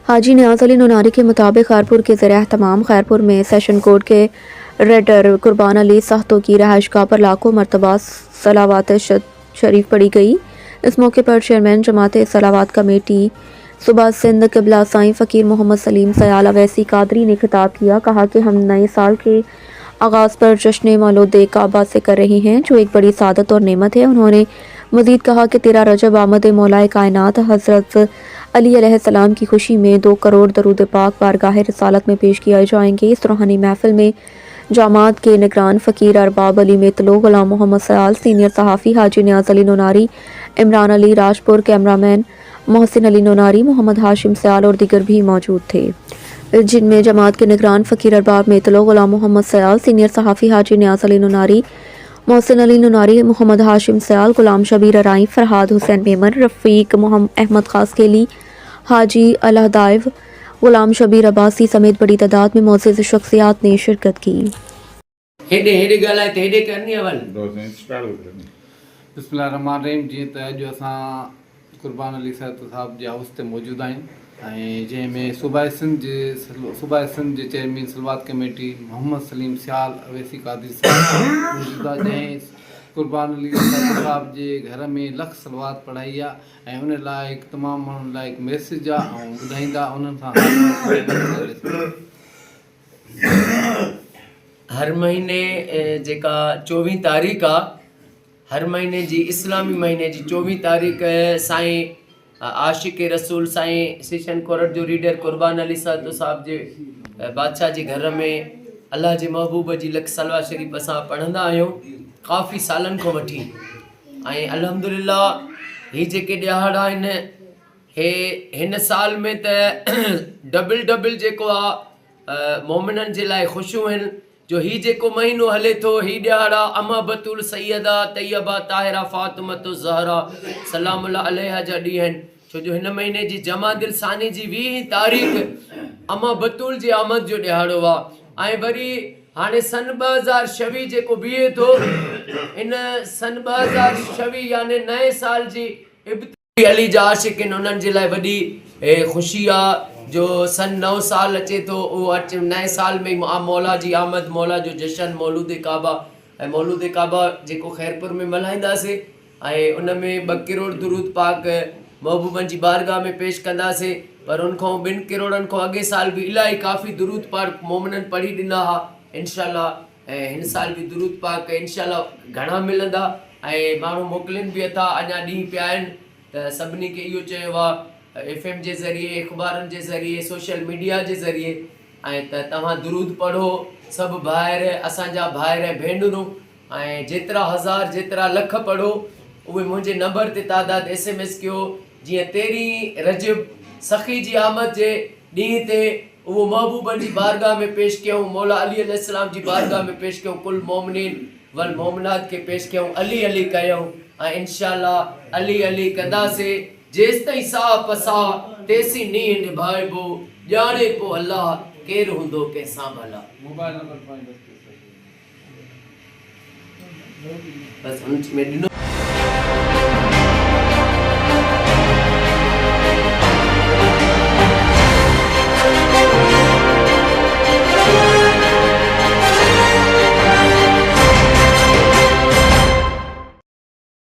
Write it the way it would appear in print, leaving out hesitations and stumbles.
हाजी न्याज अली नूनारी के मुताबिक खैरपुर के ज़रिए तमाम खैरपुर में सेशन कोर्ट के रेडर कुर्बान अली साख्तों की रहायशगाह पर लाखों मरतबा सलावात शरीफ पढ़ी गई। इस मौके पर चेयरमैन जमात सलावात कमेटी सुबह सिंध किबला साईं फ़कीर मोहम्मद सलीम सयाल अवैसी कादरी ने खिताब किया। कहा कि हम नए साल के आगाज़ पर जश्न मौलूद काबा से कर रहे हैं, जो एक बड़ी सादत और नेमत है। उन्होंने मज़ीद कहा कि 13 रजब आमद मौलाए कायनात हज़रत अली अलैहिस्सलाम की खुशी में 2 करोड़ दरूद पाक बारगाह रिसालत में पेश किए जाएंगे। इस रूहानी महफिल में जामात के निगरान फ़कीर अरबाब अली मेतलो, गुलाम मोहम्मद सयाल, सीनियर सहाफ़ी हाजी न्याज अली नूनारी, इमरान अली राजपुर, कैमरामैन मोहसिन अली नूनारी, मोहम्मद हाशिम सयाल और दीगर भी मौजूद थे, जिनमें जमात के निगरान फ़कीर अरबाब मेतलो, गुलाम मोहम्मद सयाल, सीनियर सहाफ़ी हाजी न्याज अली नूनारी, मोहसिन अली नूनारी, मोहम्मद हाशिम सयाल, गुलाम शबीर अराई, फरहाद हुसैन मेमन, रफ़ीक अहमद खासकेली, हाजी अलहदाइव, गुलाम शबीर अब्बासी समेत बड़ी तादाद में मोअज़्ज़िज़ शख्सियात ने शिरकत की। बिस्मिल्लाहिर्रहमानिर्रहीम। जीअं त अॼु असां कुर्बान अली साहब जे हाउस ते मौजूदु आहियूं ऐं जंहिंमें सूबाए सिंध जे चेयरमैन सलवात कमेटी मोहम्मद सलीम सयाल अवैसी कादरी साहब मौजूदु आहे, जंहिं कुर्बान अली साहब जे घर में लख सलवात पढ़ाई आहे ऐं उन लाइ तमामु माण्हुनि लाइ हिकु मैसेज आहे ऐं ॿुधाईंदा उन्हनि सां। हर महीने जेका 24 तारीख़ आहे, हर महीने जी इस्लामी महीने जी 24 तारीख़ साईं आशिक रसूल साईं सेशन कोर्ट जो रीडर कुर्बान अली साहब जे बादशाह जे घर में अल्लाह जे महबूब जी लख सलवा शरीफ़ असां पढ़ंदा आहियूं काफ़ी सालनि खां वठी। ऐं अल्हम्दुलिल्लाह ही जेके ॾियार आहिनि हे हिन साल में त डबल जेको आहे मोमिननि जे लाइ ख़ुशियूं आहिनि, जो ही जेको महीनो हले थो ही ॾियारा अमा बतूल सैयदा तैयबा ताहिरा फातिमतु ज़हरा सलामुल्लाह अलैहा जा ॾींहं आहिनि, छो जो हिन महीने जी जमादिल सानी जी 20 तारीख़ अमा बतूल जी आमद जो ॾियारो आहे। ऐं वरी हाणे सन 2026 जेको बीहे थो, इन सन 2026 यानी नए साल जी इब्तिदा अली जा आशिक़ उन्हनि जे लाइ वॾी ख़ुशी आहे, जो सन नओं साल अचे थो, उहो अचे नए साल में मौला जी आमद, मौला जो जशन, मौलूद काबा ऐं मौलूद काबा जेको खैरपुर में मल्हाईंदासीं ऐं उन में 2 करोड़ दुरूद पाक महबूबनि जी बारगाह में पेश कंदासीं। पर उनखां 2 करोड़नि खां अॻे साल बि इलाही काफ़ी दुरूद पाक मोमिननि पढ़ी ॾिना हुआ इंशाअल्लाह, ऐं हिन साल बि दुरूद पाक इंशाअल्लाह घणा मिलंदा ऐं माण्हू मोकिलिनि बि था, अञा ॾींहं पिया आहिनि। त सभिनी खे इहो चयो आहे FM जे ज़रिए, अख़बारनि जे ज़रिए, सोशल मीडिया जे ज़रिए, ऐं त तव्हां दुरूद पढ़ो, सभु भाइर असांजा भाइर भेनरूं, ऐं जेतिरा हज़ार जेतिरा लख पढ़ो उहे मुंहिंजे नंबर ते तादाद SMS कयो। जीअं 13 रजब सखी जी आमद जे ॾींहं ते उहो महबूबनि जी बारगाह में पेश कयूं, मौला अली अलैहिस्सलाम जी बारगाह में पेश कयूं, कुल मोमिनीन वल मोमिनात खे पेश कयूं, अली अली कयूं ऐं इंशाअल्लाह अली अली कंदासीं जेसि ताईं साह पसाह तेसी नींह निभाइबो, ॼाणे पोइ अल्लाह केरु हूंदो कंहिंसां भला। मोबाइल नंबर बस उन में ॾिनो।